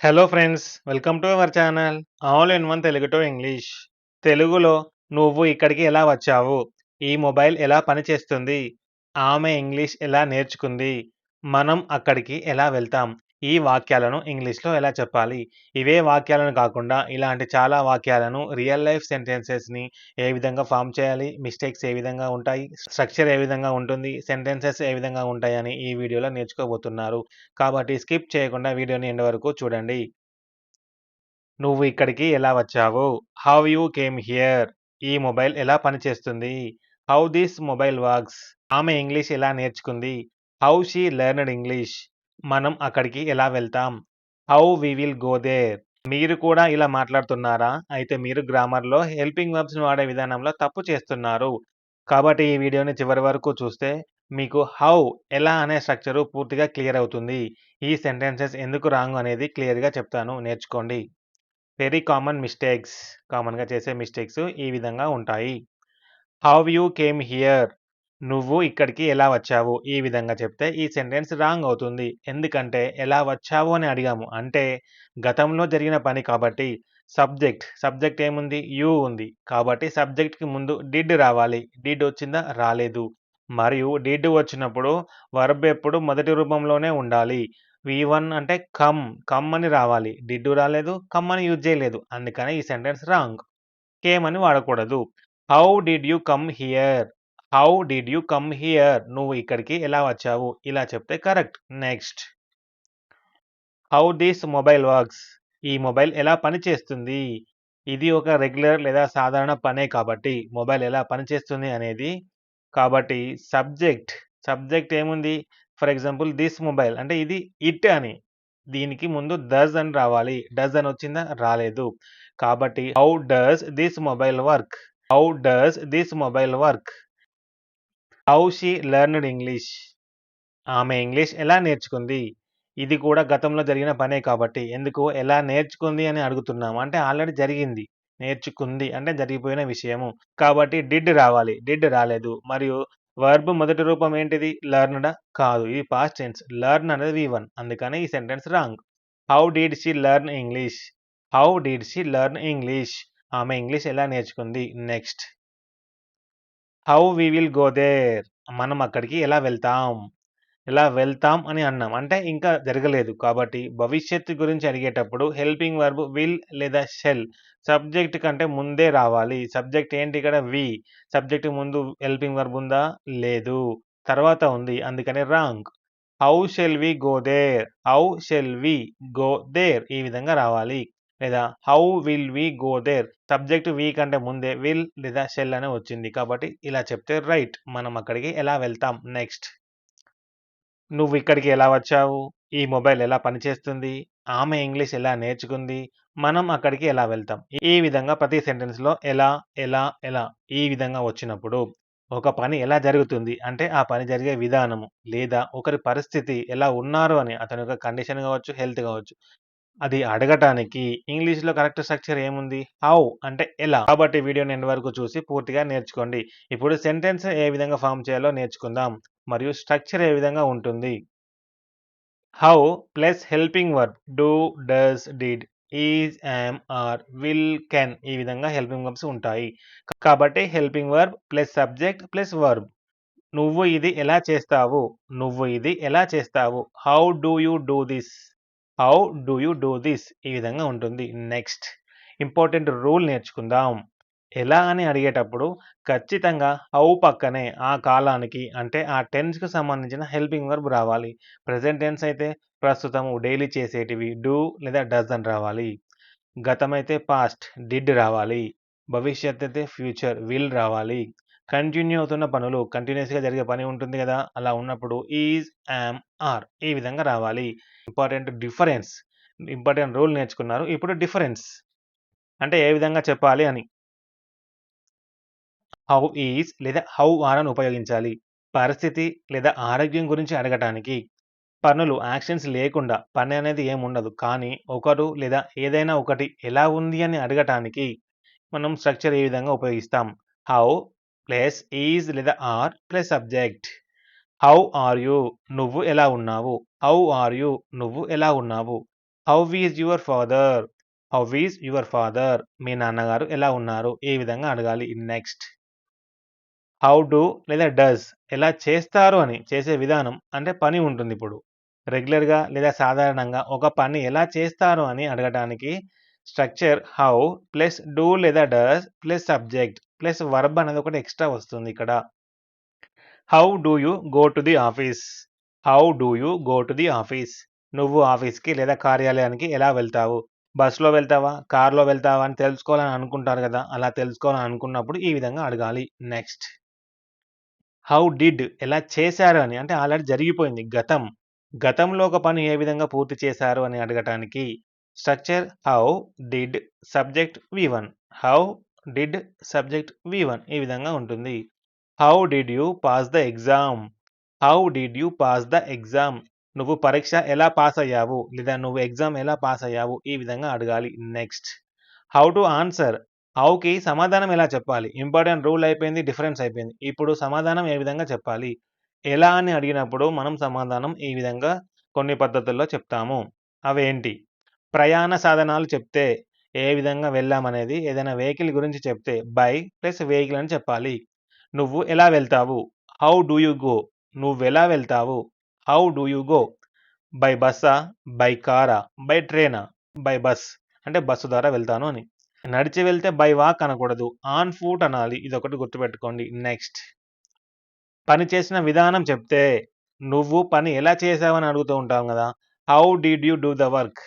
Hello friends, welcome to our channel all in one Telugu to English. తెలుగులో నువ్వు ఇక్కడికి ఎలా వచ్చావు? ఈ మొబైల్ ఎలా పనిచేస్తుంది? ఆమె ఇంగ్లీష్ ఎలా నేర్చుకుంది? మనం అక్కడికి ఎలా వెళ్తాం? ఈ వాక్యాలను ఇంగ్లీష్‌లో ఎలా చెప్పాలి? ఇవే వాక్యాలను కాకుండా ఇలాంటి చాలా వాక్యాలను రియల్ లైఫ్ సెంటెన్సెస్‌ని ఏ విధంగా ఫార్మ్ చేయాలి? మిస్టేక్స్ ఏ విధంగా ఉంటాయి? స్ట్రక్చర్ ఏ విధంగా ఉంటుంది? సెంటెన్సెస్ ఏ విధంగా ఉంటాయని ఈ వీడియోలో నేర్చుకోబోతున్నారు. కాబట్టి స్కిప్ చేయకుండా వీడియోని ఎండ్ వరకు చూడండి. నువ్వు ఇక్కడికి ఎలా వచ్చావు? How you came here? ఈ మొబైల్ ఎలా పనిచేస్తుంది? How this mobile works? ఆమె ఇంగ్లీష్ ఎలా నేర్చుకుంది? How she learned English? మనం అక్కడికి ఎలా వెళ్తాం? How we will go there? మీరు కూడా ఇలా మాట్లాడుతున్నారా? అయితే మీరు గ్రామర్‌లో హెల్పింగ్ వర్బ్స్‌ని వాడే విధానంలో తప్పు చేస్తున్నారు. కాబట్టి ఈ వీడియోని చివరి వరకు చూస్తే మీకు హౌ, ఎలా అనే స్ట్రక్చరు పూర్తిగా క్లియర్ అవుతుంది. ఈ సెంటెన్సెస్ ఎందుకు రాంగ్ అనేది క్లియర్‌గా చెప్తాను, నేర్చుకోండి. Very common mistakes. కామన్‌గా చేసే మిస్టేక్స్ ఈ విధంగా ఉంటాయి. How you came here? నువ్వు ఇక్కడికి ఎలా వచ్చావు? ఈ విధంగా చెప్తే ఈ సెంటెన్స్ రాంగ్ అవుతుంది. ఎందుకంటే ఎలా వచ్చావు అని అడిగాము. అంటే గతంలో జరిగిన పని కాబట్టి సబ్జెక్ట్ ఏముంది? యూ ఉంది. కాబట్టి సబ్జెక్ట్‌కి ముందు డిడ్ రావాలి. డిడ్ వచ్చిందా? రాలేదు. మరియు డిడ్ వచ్చినప్పుడు వర్బ్ ఎప్పుడు మొదటి రూపంలోనే ఉండాలి. వి1 అంటే కమ్ అని రావాలి. డిడ్ రాలేదు. కమ్ అని యూజ్ చేయలేదు. అందుకని ఈ సెంటెన్స్ రాంగ్. కేమ్ అని వాడకూడదు. How did you come here? How did you come here? నువ్వు ఇక్కడికి ఎలా వచ్చావు? ఇలా చెప్తే correct. Next. How this mobile works? ఈ మొబైల్ ఎలా పనిచేస్తుంది? ఇది ఒక రెగ్యులర్ లేదా సాధారణ పనే కాబట్టి మొబైల్ ఎలా పనిచేస్తుంది అనేది కాబట్టి సబ్జెక్ట్ ఏముంది? ఫర్ ఎగ్జాంపుల్ దిస్ మొబైల్ అంటే ఇది ఇట్ అని. దీనికి ముందు డస్ అని రావాలి. డస్ అని వచ్చిందా? రాలేదు. కాబట్టి how does this mobile work? How does this mobile work? How she learned English? ఆమె ఇంగ్లీష్ ఎలా నేర్చుకుంది? ఇది కూడా గతంలో జరిగిన పనే కాబట్టి ఎందుకు ఎలా నేర్చుకుంది అని అడుగుతున్నాము. అంటే ఆల్రెడీ జరిగింది. నేర్చుకుంది అంటే జరిగిపోయిన విషయము. కాబట్టి డిడ్ రావాలి. డిడ్ రాలేదు. మరియు వర్బ్ మొదటి రూపం ఏంటిది? లెర్న్‌డా? కాదు. ఇది పాస్ట్ టెన్స్. లెర్న్ అనేది వి1. అందుకని ఈ sentence wrong. How did she learn English? How did she learn English? ఆమె ఇంగ్లీష్ ఎలా నేర్చుకుంది? Next. How we will go there? మనం అక్కడికి ఎలా వెళ్తాం? ఎలా వెళ్తాం అని అన్నాం. అంటే ఇంకా జరగలేదు. కాబట్టి భవిష్యత్తు గురించి అడిగేటప్పుడు హెల్పింగ్ వర్బ్ విల్ లేదా షెల్ సబ్జెక్ట్ కంటే ముందే రావాలి. సబ్జెక్ట్ ఏంటి ఇక్కడ? వి. సబ్జెక్ట్ ముందు హెల్పింగ్ వర్బ్ ఉందా? లేదు. తర్వాత ఉంది. అందుకని wrong. How shall we go there? How shall we go there? ఈ విధంగా రావాలి. లేదా how will we go there? Subject we కంటే ముందే విల్ లేదా షెల్ అని వచ్చింది. కాబట్టి ఇలా చెప్తే రైట్. మనం అక్కడికి ఎలా వెళ్తాం? నెక్స్ట్. నువ్వు ఇక్కడికి ఎలా వచ్చావు? ఈ మొబైల్ ఎలా పనిచేస్తుంది? ఆమె ఇంగ్లీష్ ఎలా నేర్చుకుంది? మనం అక్కడికి ఎలా వెళ్తాం? ఈ విధంగా ప్రతి సెంటెన్స్‌లో ఎలా ఈ విధంగా వచ్చినప్పుడు ఒక పని ఎలా జరుగుతుంది? అంటే ఆ పని జరిగే విధానము లేదా ఒకరి పరిస్థితి ఎలా ఉన్నారు అని అతని యొక్క కండిషన్ కావచ్చు, హెల్త్ కావచ్చు. అది అడగటానికి ఇంగ్లీష్‌లో కరెక్ట్ స్ట్రక్చర్ ఏముంది? హౌ అంటే ఎలా. కాబట్టి వీడియోని ఎండ్ వరకు చూసి పూర్తిగా నేర్చుకోండి. ఇప్పుడు సెంటెన్స్ ఏ విధంగా ఫార్మ్ చేయాలో నేర్చుకుందాం. మరియు స్ట్రక్చర్ ఏ విధంగా ఉంటుంది. How plus helping verb do, does, did, is, am, are, will, can ఈ విధంగా హెల్పింగ్ వర్బ్స్ ఉంటాయి. కాబట్టి helping verb plus subject plus verb. నువ్వు ఇది ఎలా చేస్తావు? నువ్వు ఇది ఎలా చేస్తావు? How do you do this? How do you do this? ఈ విధంగా ఉంటుంది. నెక్స్ట్. ఇంపార్టెంట్ రూల్ నేర్చుకుందాం. ఎలా అని అడిగేటప్పుడు ఖచ్చితంగా హౌ పక్కనే ఆ కాలానికి అంటే ఆ టెన్స్‌కి సంబంధించిన హెల్పింగ్ వర్బ్ రావాలి. ప్రెజెంట్ టెన్స్ అయితే ప్రస్తుతము డైలీ చేసేటివి డూ లేదా డస్ అని రావాలి. గతమైతే పాస్ట్ డిడ్ రావాలి. భవిష్యత్ అయితే ఫ్యూచర్ విల్ రావాలి. కంటిన్యూ అవుతున్న పనులు కంటిన్యూయస్‌గా జరిగే పని ఉంటుంది గదా! అలా ఉన్నప్పుడు ఈజ్, యామ్, ఆర్ ఈ విధంగా రావాలి. Important difference. ఇంపార్టెంట్ రూల్ నేర్చుకున్నారు. ఇప్పుడు డిఫరెన్స్ అంటే ఏ విధంగా చెప్పాలి అని. హౌ ఈజ్ లేదా హౌ ఆర్ అని ఉపయోగించాలి. పరిస్థితి లేదా ఆరోగ్యం గురించి అడగటానికి. పనులు యాక్షన్స్ లేకుండా పని అనేది ఏముండదు. కానీ ఒకరు లేదా ఏదైనా ఒకటి ఎలా ఉంది అని అడగటానికి మనం స్ట్రక్చర్ ఏ విధంగా ఉపయోగిస్తాం. హౌ ప్లస్ ఈజ్ లేదా are plus subject. How are you? నువ్వు ఎలా ఉన్నావు? How are you? నువ్వు ఎలా ఉన్నావు? How is your father? How is your father? మీ నాన్నగారు ఎలా ఉన్నారు? ఈ విధంగా అడగాలి. నెక్స్ట్ హౌ డు లేదా డస్ ఎలా చేస్తారు అని చేసే విధానం అంటే పని ఉంటుందిప్పుడు. రెగ్యులర్‌గా లేదా సాధారణంగా ఒక పని ఎలా చేస్తారు అని అడగటానికి స్ట్రక్చర్ హౌ ప్లస్ డూ లేదా does plus subject plus verb అనేది ఒకటి ఎక్స్‌ట్రా వస్తుందిక్కడ. How do you go to the office? How do you go to the office? నువ్వు ఆఫీస్‌కి లేదా కార్యాలయానికి ఎలా వెళ్తావు? బస్‌లో వెళ్తావా? కార్‌లో వెళ్తావా? అని తెలుసుకోవాలని అనుకుంటారు గదా! అలా తెలుసుకోవాలని అనుకున్నప్పుడు ఈ విధంగా అడగాలి. నెక్స్ట్ హౌ డిడ్ ఎలా చేశారు అని అంటే ఆల్రెడీ జరిగిపోయింది గతం. గతంలో ఒక పని ఏ విధంగా పూర్తి చేశారు అని అడగటానికి స్ట్రక్చర్ హౌ డిడ్ సబ్జెక్ట్ వి1. హౌ డిడ్ సబ్జెక్ట్ వి1 ఈ విధంగా ఉంటుంది. How did you pass the exam? How did you pass the exam? నువ్వు పరీక్ష ఎలా పాస్ అయ్యావు? లేదా నువ్వు ఎగ్జామ్ ఎలా పాస్ అయ్యావు? ఈ విధంగా అడగాలి. Next how to answer? హౌకి సమాధానం ఎలా చెప్పాలి? ఇంపార్టెంట్ రూల్ అయిపోయింది. డిఫరెన్స్ అయిపోయింది. ఇప్పుడు సమాధానం ఏ విధంగా చెప్పాలి? ఎలా అని అడిగినప్పుడు మనం సమాధానం ఈ విధంగా కొన్ని పద్ధతుల్లో చెప్తాము. అవేంటి? ప్రయాణ సాధనాలు చెప్తే ఏ విధంగా వెళ్ళామనేది ఏదైనా వెహికల్ గురించి చెప్తే బై ప్లస్ వెహికల్ అని చెప్పాలి. నువ్వు ఎలా వెళ్తావు? How do you go? నువ్వెలా వెళ్తావు? How do you go? By bossa? By కారా? బై ట్రైనా? బై బస్ అంటే బస్సు ద్వారా వెళ్తాను అని. నడిచి వెళ్తే బై వాక్ అనకూడదు. ఆన్ ఫూట్ అనాలి. ఇదొకటి గుర్తుపెట్టుకోండి. నెక్స్ట్ పని చేసిన విధానం చెప్తే నువ్వు పని ఎలా చేశావని అడుగుతూ ఉంటాం గదా! How did you do the work?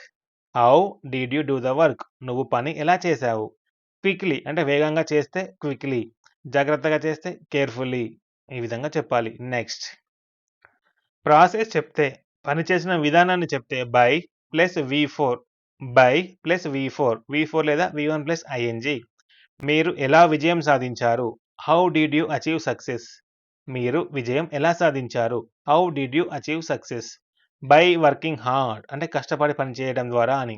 How did you do the work? నువ్వు పని ఎలా చేశావు? క్విక్‌లీ అంటే వేగంగా చేస్తే క్విక్‌లీ, జాగ్రత్తగా చేస్తే కేర్‌ఫుల్లీ ఈ విధంగా చెప్పాలి. నెక్స్ట్ ప్రాసెస్ చెప్తే, పని చేసిన విధానాన్ని చెప్తే బై ప్లస్ వి4 బై ప్లస్ వి4 లేదా వి1 ప్లస్ ఐఎన్‌జీ. మీరు ఎలా విజయం సాధించారు? How did you achieve success? మీరు విజయం ఎలా సాధించారు? How did you achieve success? By working hard అంటే కష్టపడి పని చేయడం ద్వారా అని.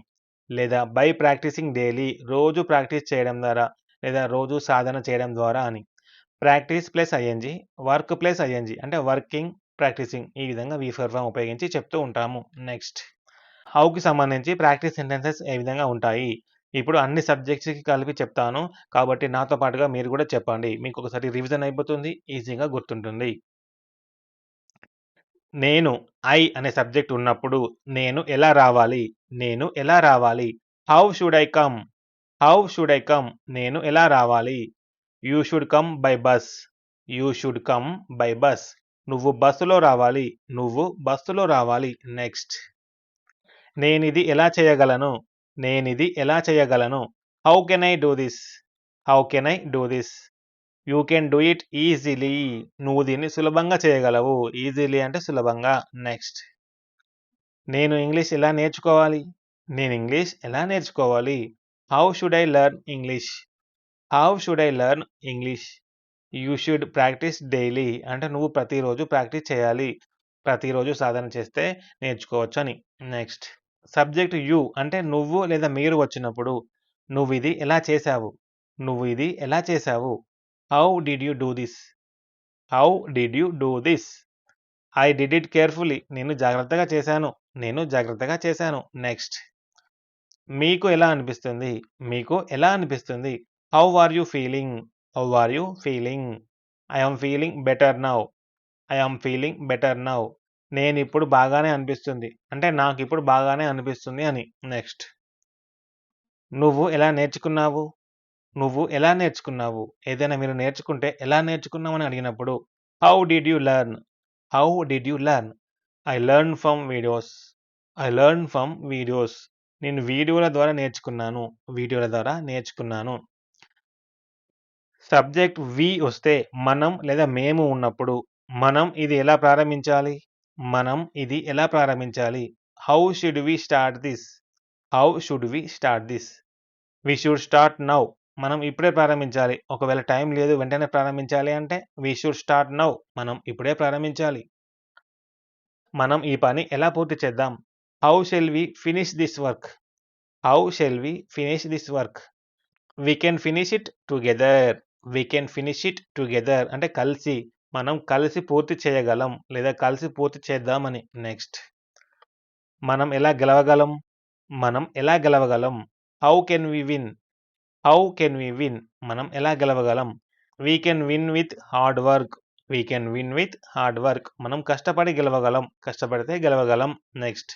లేదా బై ప్రాక్టీసింగ్ డైలీ రోజు ప్రాక్టీస్ చేయడం ద్వారా లేదా రోజు సాధన చేయడం ద్వారా అని. Practice plus ING, work plus ING అంటే వర్కింగ్, ప్రాక్టీసింగ్ ఈ విధంగా వి4 ఫార్మ్ ఉపయోగించి చెప్తూ ఉంటాము. నెక్స్ట్ హౌకి సంబంధించి ప్రాక్టీస్ సెంటెన్సెస్ ఏ విధంగా ఉంటాయి? ఇప్పుడు అన్ని సబ్జెక్ట్స్‌కి కలిపి చెప్తాను. కాబట్టి నాతో పాటుగా మీరు కూడా చెప్పండి. మీకు ఒకసారి రివిజన్ అయిపోతుంది. ఈజీగా గుర్తుంటుంది. నేను అనే సబ్జెక్ట్ ఉన్నప్పుడు నేను ఎలా రావాలి? నేను ఎలా రావాలి? How should I come? How should I come? నేను ఎలా రావాలి? You should come by bus. You should come by bus. నువ్వు బస్సులో రావాలి. నువ్వు బస్సులో రావాలి. నెక్స్ట్ నేనిది ఎలా చేయగలను? నేనిది ఎలా చేయగలను? How can I do this? How can I do this? You can do it easily. నువ్వు దీన్ని సులభంగా చేయగలవు. ఈజీలీ అంటే సులభంగా. నెక్స్ట్ నేను ఇంగ్లీష్ ఎలా నేర్చుకోవాలి? నేను ఇంగ్లీష్ ఎలా నేర్చుకోవాలి? How should I learn English? How should I learn English? You should practice daily అంటే నువ్వు ప్రతిరోజు ప్రాక్టీస్ చేయాలి. ప్రతిరోజు సాధన చేస్తే నేర్చుకోవచ్చని. నెక్స్ట్ సబ్జెక్ట్ యూ అంటే నువ్వు లేదా మీరు వచ్చినప్పుడు నువ్విది ఎలా చేశావు? నువ్వు ఇది ఎలా చేశావు? How did you do this? How did you do this? I did it carefully. నేను జాగ్రత్తగా చేశాను. నేను జాగ్రత్తగా చేశాను. నెక్స్ట్ మీకు ఎలా అనిపిస్తుంది? మీకు ఎలా అనిపిస్తుంది? How are you feeling? How are you feeling? I am feeling better now. I am feeling better now. నేనిప్పుడు బాగానే అనిపిస్తుంది. అంటే నాకిప్పుడు బాగానే అనిపిస్తుంది అని. నెక్స్ట్ నువ్వు ఎలా నేర్చుకున్నావు? నువ్వు ఎలా నేర్చుకున్నావు? ఏదైనా మీరు నేర్చుకుంటే ఎలా నేర్చుకున్నావని అడిగినప్పుడు how did you learn? How did you learn? I learn from videos. I learn from videos. నేను వీడియోల ద్వారా నేర్చుకున్నాను. వీడియోల ద్వారా నేర్చుకున్నాను. సబ్జెక్ట్ వి వస్తే మనం లేదా మేము ఉన్నప్పుడు మనం ఇది ఎలా ప్రారంభించాలి? మనం ఇది ఎలా ప్రారంభించాలి? How should we start this? How should we start this? We should start now. మనం ఇప్పుడే ప్రారంభించాలి. ఒకవేళ టైం లేదు వెంటనే ప్రారంభించాలి అంటే వి షుడ్ స్టార్ట్ నౌ. మనం ఇప్పుడే ప్రారంభించాలి. మనం ఈ పని ఎలా పూర్తి చేద్దాం? How shall we finish this work? How shall we finish this work? We can finish it together. We can finish it together అంటే కలిసి. మనం కలిసి పూర్తి చేయగలం లేదా కలిసి పూర్తి చేద్దామని. నెక్స్ట్ మనం ఎలా గెలవగలం? మనం ఎలా గెలవగలం? How can we win? How can we win? మనం ఎలా గెలవగలం? We can win with hard work. We can win with hard work. మనం కష్టపడి గెలవగలం. కష్టపడితే గెలవగలం. నెక్స్ట్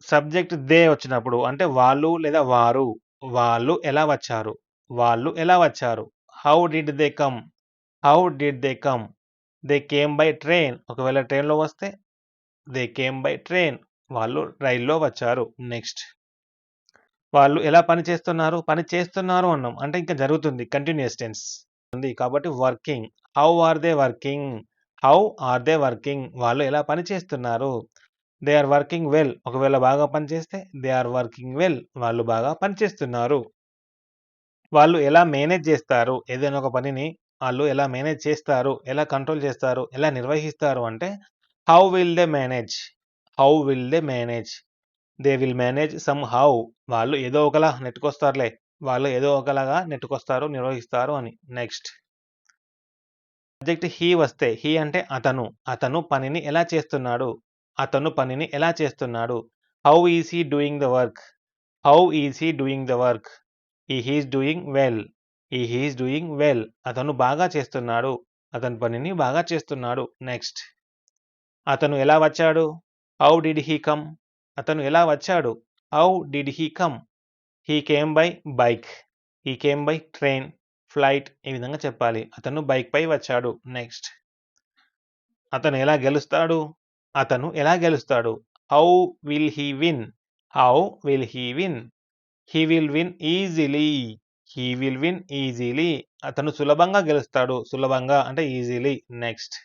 సబ్జెక్ట్ దే వచ్చినప్పుడు అంటే వాళ్ళు లేదా వారు. వాళ్ళు ఎలా వచ్చారు? వాళ్ళు ఎలా వచ్చారు? How did they come? How did they come? They came by train. ఒకవేళ ట్రైన్‌లో వస్తే దే కేమ్ బై ట్రైన్. వాళ్ళు రైల్లో వచ్చారు. నెక్స్ట్ వాళ్ళు ఎలా పని చేస్తున్నారు? పని చేస్తున్నారు అన్నాం. అంటే ఇంకా జరుగుతుంది. కంటిన్యూయస్ టెన్స్ ఉంది. కాబట్టి working. How are they working? How are they working? వాళ్ళు ఎలా పని చేస్తున్నారు? They are working well. ఒకవేళ బాగా పని చేస్తే దే ఆర్ వర్కింగ్ వెల్. వాళ్ళు బాగా పని చేస్తున్నారు. వాళ్ళు ఎలా మేనేజ్ చేస్తారు? ఏదైనా ఒక పనిని ఆళ్ళు ఎలా మేనేజ్ చేస్తారు? ఎలా కంట్రోల్ చేస్తారు? ఎలా నిర్వహిస్తారు అంటే how will they manage? How will they manage? They will manage somehow. వాళ్ళు ఏదో ఒకలా నెట్టుకొస్తారులే. వాళ్ళు ఏదో ఒకలాగా నెట్టుకొస్తారు, నిర్వహిస్తారు అని. నెక్స్ట్ సబ్జెక్ట్ హి వస్తే హి అంటే అతను. అతను పనిని ఎలా చేస్తున్నాడు? అతను పనిని ఎలా చేస్తున్నాడు? How is he doing the work? How is he doing the work? He is doing well. He is doing well. అతను బాగా చేస్తున్నాడు. అతని పనిని బాగా చేస్తున్నాడు. నెక్స్ట్ అతను ఎలా వచ్చాడు? How did he come? అతను ఎలా వచ్చాడు? How did he come? He came by bike. He came by train, flight ఈ విధంగా చెప్పాలి. అతను బైక్‌పై వచ్చాడు. నెక్స్ట్ అతను ఎలా గెలుస్తాడు? అతను ఎలా గెలుస్తాడు? How will he win? How will he win? He will win easily. He will win easily. అతను సులభంగా గెలుస్తాడు. సులభంగా అంటే ఈజీలీ. నెక్స్ట్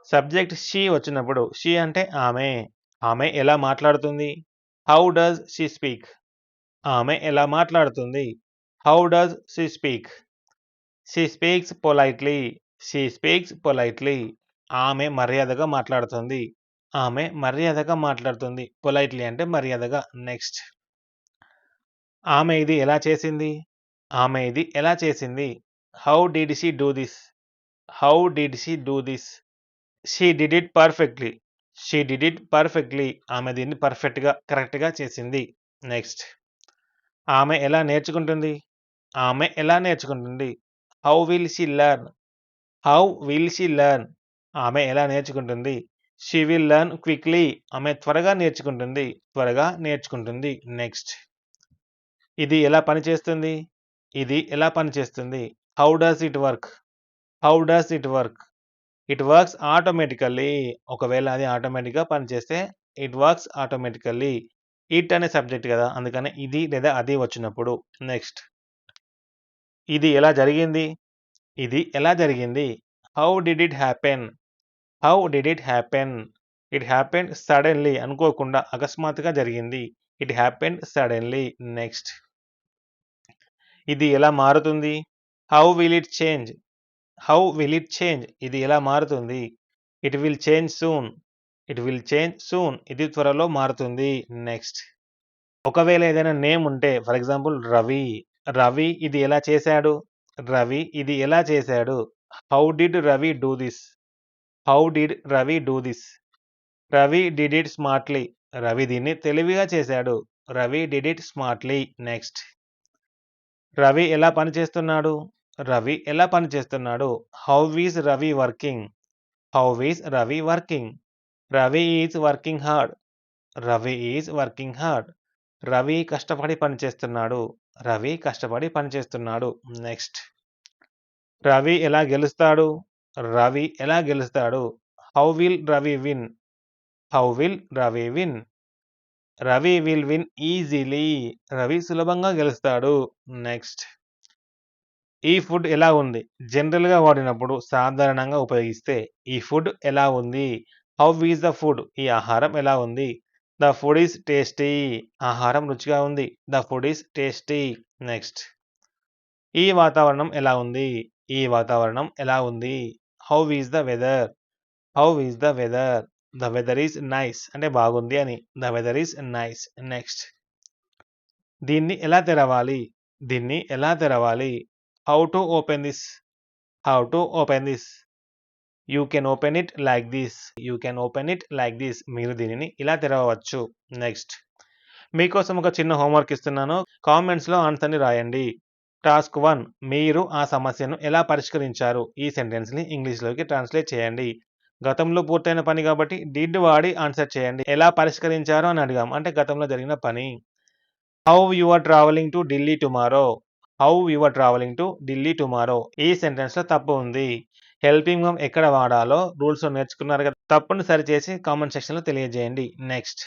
సబ్జెక్ట్ షీ వచ్చినప్పుడు షీ అంటే ఆమె. ఆమె ఎలా మాట్లాడుతుంది? How does she speak? ఆమె ఎలా మాట్లాడుతుంది? How does she speak? She speaks politely. She speaks politely. ఆమె మర్యాదగా మాట్లాడుతుంది. ఆమె మర్యాదగా మాట్లాడుతుంది. పొలైట్‌లీ అంటే మర్యాదగా. నెక్స్ట్ ఆమె ఇది ఎలా చేసింది? ఆమె ఇది ఎలా చేసింది? How did she do this? How did she do this? She did it perfectly. She did it perfectly. ఆమె దీన్ని పర్ఫెక్ట్‌గా, కరెక్ట్‌గా చేసింది. నెక్స్ట్ ఆమె ఎలా నేర్చుకుంటుంది? ఆమె ఎలా నేర్చుకుంటుంది? How will she learn? How will she learn? ఆమె ఎలా నేర్చుకుంటుంది? She will learn quickly. ఆమె త్వరగా నేర్చుకుంటుంది. త్వరగా నేర్చుకుంటుంది. నెక్స్ట్ ఇది ఎలా పనిచేస్తుంది? ఇది ఎలా పనిచేస్తుంది? How does it work? How does it work? It works automatically. ఒకవేళ అది ఆటోమేటిక్‌గా పనిచేస్తే ఇట్ వర్క్స్ ఆటోమేటికల్లీ. ఇట్ అనే సబ్జెక్ట్ గదా! అందుకని ఇది లేదా అది వచ్చినప్పుడు. నెక్స్ట్ ఇది ఎలా జరిగింది? ఇది ఎలా జరిగింది? How did it happen? How did it happen? It happened suddenly. అనుకోకుండా అకస్మాత్తుగా జరిగింది. It happened suddenly. నెక్స్ట్ ఇది ఎలా మారుతుంది? How will it change? How will it change? ఇది ఎలా మారుతుంది? It will change soon. It will change soon. ఇది త్వరలో మారుతుంది. నెక్స్ట్ ఒకవేళ ఏదైనా నేమ్ ఉంటే ఫర్ ఎగ్జాంపుల్ రవి. రవి ఇది ఎలా చేశాడు? రవి ఇది ఎలా చేశాడు? How did Ravi do this? How did Ravi do this? Ravi did it smartly. Ravi దీన్ని తెలివిగా చేశాడు. Ravi did it smartly. Next Ravi ఎలా పని చేస్తున్నాడు? రవి ఎలా పని చేస్తున్నాడు? How is Ravi working? How is Ravi working? Ravi is working hard. Ravi is working hard. Ravi కష్టపడి పని చేస్తున్నాడు. రవి కష్టపడి పని చేస్తున్నాడు. నెక్స్ట్ రవి ఎలా గెలుస్తాడు? రవి ఎలా గెలుస్తాడు? How will Ravi win? How will Ravi win? Ravi will win easily. Ravi సులభంగా గెలుస్తాడు. నెక్స్ట్ ఈ ఫుడ్ ఎలా ఉంది? జనరల్‌గా వాడినప్పుడు సాధారణంగా ఉపయోగిస్తే ఈ ఫుడ్ ఎలా ఉంది? How is the food? ఈ ఆహారం ఎలా ఉంది? The food is tasty. ఆహారం రుచిగా ఉంది. The food is tasty. Next ఈ వాతావరణం ఎలా ఉంది? ఈ వాతావరణం ఎలా ఉంది? How is the weather? How is the weather? The weather is nice అంటే బాగుంది అని. The weather is nice. Next దీన్ని ఎలా తెరవాలి? దీన్ని ఎలా తెరవాలి? How to open this? How to open this? You can open it like this. You can open it like this. మీరు దీనిని ఇలా తెరవవచ్చు. నెక్స్ట్ మీకోసం ఒక చిన్న హోంవర్క్ ఇస్తున్నాను. కామెంట్స్‌లో ఆన్సర్‌ని రాయండి. టాస్క్ 1 మీరు ఆ సమస్యను ఎలా పరిష్కరించారు? ఈ సెంటెన్స్‌ని ఇంగ్లీష్‌లోకి ట్రాన్స్‌లేట్ చేయండి. గతంలో పూర్తయిన పని కాబట్టి డిడ్ వాడి ఆన్సర్ చేయండి. ఎలా పరిష్కరించారు అని అడిగాం. అంటే గతంలో జరిగిన పని. How you are travelling to Delhi tomorrow. How you are travelling to Delhi tomorrow. ఈ సెంటెన్స్‌లో తప్పు ఉంది. హెల్పింగ్ వర్బ్ ఎక్కడ వాడాలో రూల్స్‌లో నేర్చుకున్నారు కదా! తప్పుని సరిచేసి కామెంట్ సెక్షన్‌లో తెలియజేయండి. నెక్స్ట్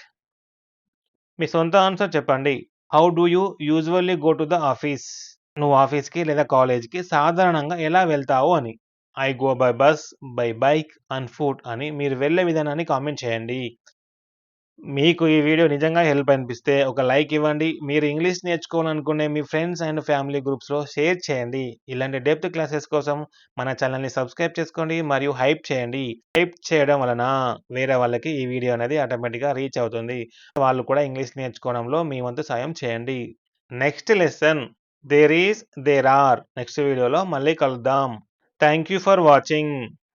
మీ సొంత ఆన్సర్ చెప్పండి. How do you usually go to the office? నువ్వు ఆఫీస్‌కి లేదా కాలేజ్‌కి సాధారణంగా ఎలా వెళ్తావు అని. I go by bus, by bike, on foot అని మీరు వెళ్ళే విధానాన్ని కామెంట్ చేయండి. మీకు ఈ వీడియో నిజంగా హెల్ప్ అనిపిస్తే ఒక లైక్ ఇవ్వండి. మీరు ఇంగ్లీష్ నేర్చుకోవాలనుకునే మీ ఫ్రెండ్స్ అండ్ ఫ్యామిలీ గ్రూప్స్‌లో షేర్ చేయండి. ఇలాంటి డెప్త్ క్లాసెస్ కోసం మన ఛానెల్‌ని సబ్స్క్రైబ్ చేసుకోండి మరియు హైప్ చేయండి. హైప్ చేయడం వలన వేరే వాళ్ళకి ఈ వీడియో అనేది ఆటోమేటిక్‌గా రీచ్ అవుతుంది. వాళ్ళు కూడా ఇంగ్లీష్ నేర్చుకోవడంలో మీ వంతు సాయం చేయండి. Next lesson there is, there are next వీడియోలో మళ్ళీ కలుద్దాం. Thank you for watching.